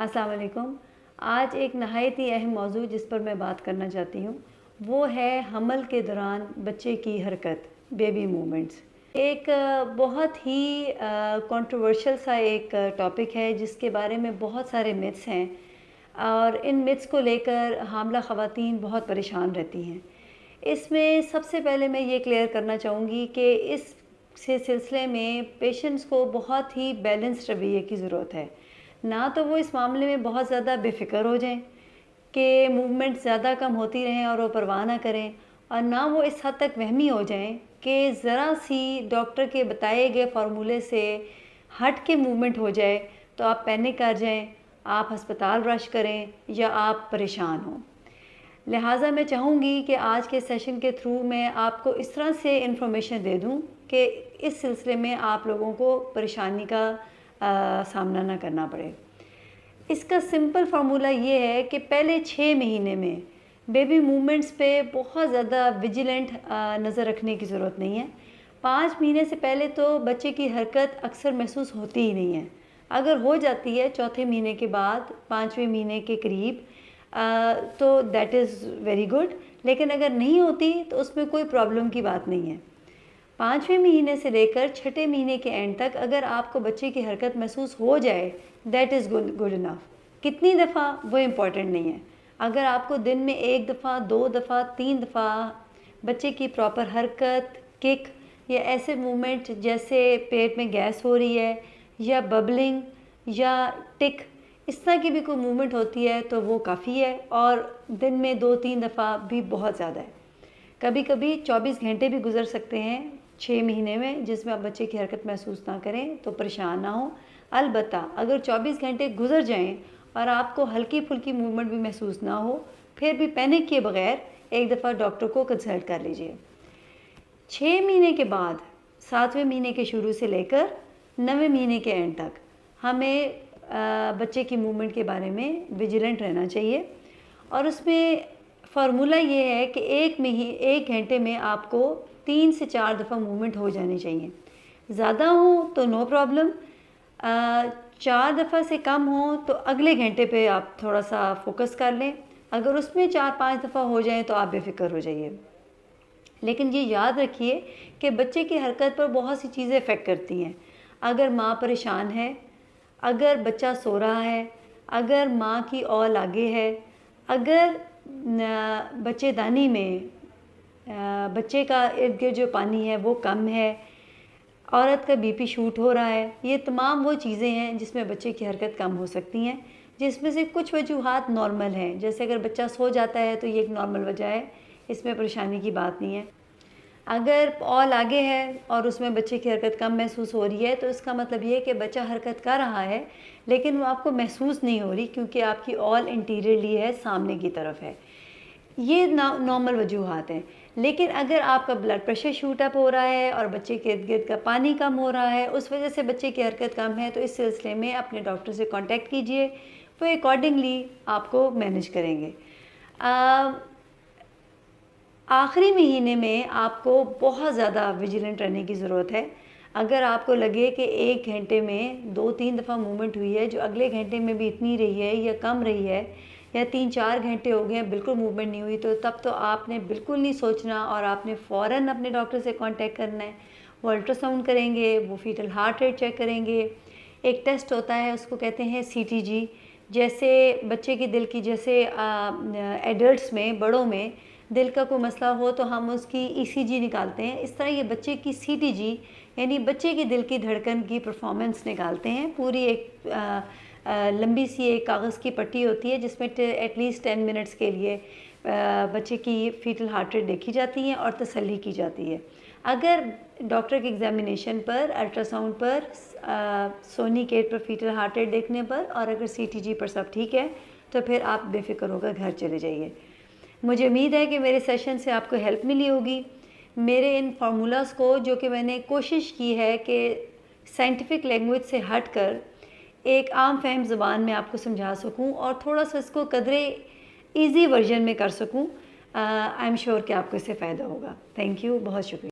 अस्सलाम वालेकुम। आज एक नहायत ही अहम मौजू जिस पर मैं बात करना चाहती हूँ वो है हमल के दौरान बच्चे की हरकत, बेबी मूवमेंट्स। एक बहुत ही कंट्रोवर्शियल सा एक टॉपिक है जिसके बारे में बहुत सारे मिथ्स हैं और इन मिथ्स को लेकर हामला ख़वातीन बहुत परेशान रहती हैं। इसमें सबसे पहले मैं ये क्लियर करना चाहूँगी कि इस सिलसिले में पेशेंट्स को बहुत ही बैलेंस्ड रवैये की ज़रूरत है। ना तो वो इस मामले में बहुत ज़्यादा बेफ़िक्र हो जाएं कि मूवमेंट ज़्यादा कम होती रहें और वो परवाह ना करें, और ना वो इस हद तक वहमी हो जाएं कि ज़रा सी डॉक्टर के बताए गए फार्मूले से हट के मूवमेंट हो जाए तो आप पैनिक कर जाएं, आप अस्पताल रश करें या आप परेशान हों। लिहाजा मैं चाहूँगी कि आज के सेशन के थ्रू मैं आपको इस तरह से इन्फॉर्मेशन दे दूँ कि इस सिलसिले में आप लोगों को परेशानी का सामना ना करना पड़े। इसका सिंपल फार्मूला ये है कि पहले 6 महीने में बेबी मूवमेंट्स पे बहुत ज़्यादा विजिलेंट नज़र रखने की ज़रूरत नहीं है। 5 महीने से पहले तो बच्चे की हरकत अक्सर महसूस होती ही नहीं है। अगर हो जाती है चौथे महीने के बाद 5वें महीने के करीब तो दैट इज़ वेरी गुड, लेकिन अगर नहीं होती तो उसमें कोई प्रॉब्लम की बात नहीं है। 5वें महीने से लेकर 6ठे महीने के एंड तक अगर आपको बच्चे की हरकत महसूस हो जाए दैट इज़ गुड इनफ। कितनी दफ़ा वो इम्पॉर्टेंट नहीं है। अगर आपको दिन में 1 दफ़ा, 2 दफ़ा, 3 दफ़ा बच्चे की प्रॉपर हरकत, किक या ऐसे मूवमेंट जैसे पेट में गैस हो रही है या बबलिंग या टिक, इस तरह की भी कोई मूवमेंट होती है तो वो काफ़ी है, और दिन में 2-3 दफ़ा भी बहुत ज़्यादा है। कभी कभी 24 घंटे भी गुजर सकते हैं 6 महीने में जिसमें आप बच्चे की हरकत महसूस ना करें तो परेशान ना हो। अलबत्ता अगर 24 घंटे गुजर जाएं और आपको हल्की फुल्की मूवमेंट भी महसूस ना हो, फिर भी पैनिक किए बगैर एक दफ़ा डॉक्टर को कंसल्ट कर लीजिए। 6 महीने के बाद 7वें महीने के शुरू से लेकर 9वें महीने के एंड तक हमें बच्चे की मूवमेंट के बारे में विजिलेंट रहना चाहिए, और उसमें फार्मूला ये है कि एक घंटे में आपको 3 से 4 दफ़ा मूवमेंट हो जानी चाहिए। ज़्यादा हो तो नो प्रॉब्लम, 4 दफ़ा से कम हो तो अगले घंटे पे आप थोड़ा सा फोकस कर लें। अगर उसमें 4-5 दफ़ा हो जाए तो आप बेफिक्र हो जाइए। लेकिन ये याद रखिए कि बच्चे की हरकत पर बहुत सी चीज़ें इफ़ेक्ट करती हैं। अगर माँ परेशान है, अगर बच्चा सो रहा है, अगर माँ की औल आगे है, अगर बच्चेदानी में बच्चे का इर्द गिर्द जो पानी है वो कम है, औरत का बीपी शूट हो रहा है, ये तमाम वो चीज़ें हैं जिसमें बच्चे की हरकत कम हो सकती हैं, जिसमें से कुछ वजूहात नॉर्मल हैं। जैसे अगर बच्चा सो जाता है तो ये एक नॉर्मल वजह है, इसमें परेशानी की बात नहीं है। अगर ऑल आगे है और उसमें बच्चे की हरकत कम महसूस हो रही है तो इसका मतलब ये है कि बच्चा हरकत कर रहा है लेकिन वो आपको महसूस नहीं हो रही क्योंकि आपकी ऑल इंटीरियरली है, सामने की तरफ है। ये नॉर्मल वजूहात हैं। लेकिन अगर आपका ब्लड प्रेशर शूट अप हो रहा है और बच्चे के इर्द गिर्द का पानी कम हो रहा है, उस वजह से बच्चे की हरकत कम है, तो इस सिलसिले में अपने डॉक्टर से कांटेक्ट कीजिए, वो अकॉर्डिंगली आपको मैनेज करेंगे। आखिरी महीने में आपको बहुत ज़्यादा विजिलेंट रहने की ज़रूरत है। अगर आपको लगे कि 1 घंटे में 2-3 दफ़ा मूवमेंट हुई है जो अगले घंटे में भी इतनी रही है या कम रही है, या 3-4 घंटे हो गए हैं बिल्कुल मूवमेंट नहीं हुई, तो तब तो आपने बिल्कुल नहीं सोचना और आपने फ़ौरन अपने डॉक्टर से कांटेक्ट करना है। वो अल्ट्रासाउंड करेंगे, वो फीटल हार्ट रेट चेक करेंगे। एक टेस्ट होता है उसको कहते हैं CTG, जैसे बच्चे की दिल की, जैसे एडल्ट्स में, बड़ों में दिल का कोई मसला हो तो हम उसकी ECG निकालते हैं, इस तरह ये बच्चे की CTG यानी बच्चे की दिल की धड़कन की परफॉर्मेंस निकालते हैं। पूरी एक लंबी सी एक कागज़ की पट्टी होती है जिसमें एटलीस्ट 10 मिनट्स के लिए बच्चे की फीटल हार्ट रेट देखी जाती है और तसल्ली की जाती है। अगर डॉक्टर के एग्जामिनेशन पर, अल्ट्रासाउंड पर, सोनिकेट पर फीटल हार्ट रेट देखने पर और अगर CTG पर सब ठीक है तो फिर आप बेफिक्र होकर घर चले जाइए। मुझे उम्मीद है कि मेरे सेशन से आपको हेल्प मिली होगी। मेरे इन फार्मूलाज़ को, जो कि मैंने कोशिश की है कि साइंटिफिक लैंग्वेज से हटकर एक आम फहम ज़ुबान में आपको समझा सकूं और थोड़ा सा इसको कदरे इजी वर्जन में कर सकूं, आई एम श्योर कि आपको इससे फ़ायदा होगा। थैंक यू, बहुत शुक्रिया।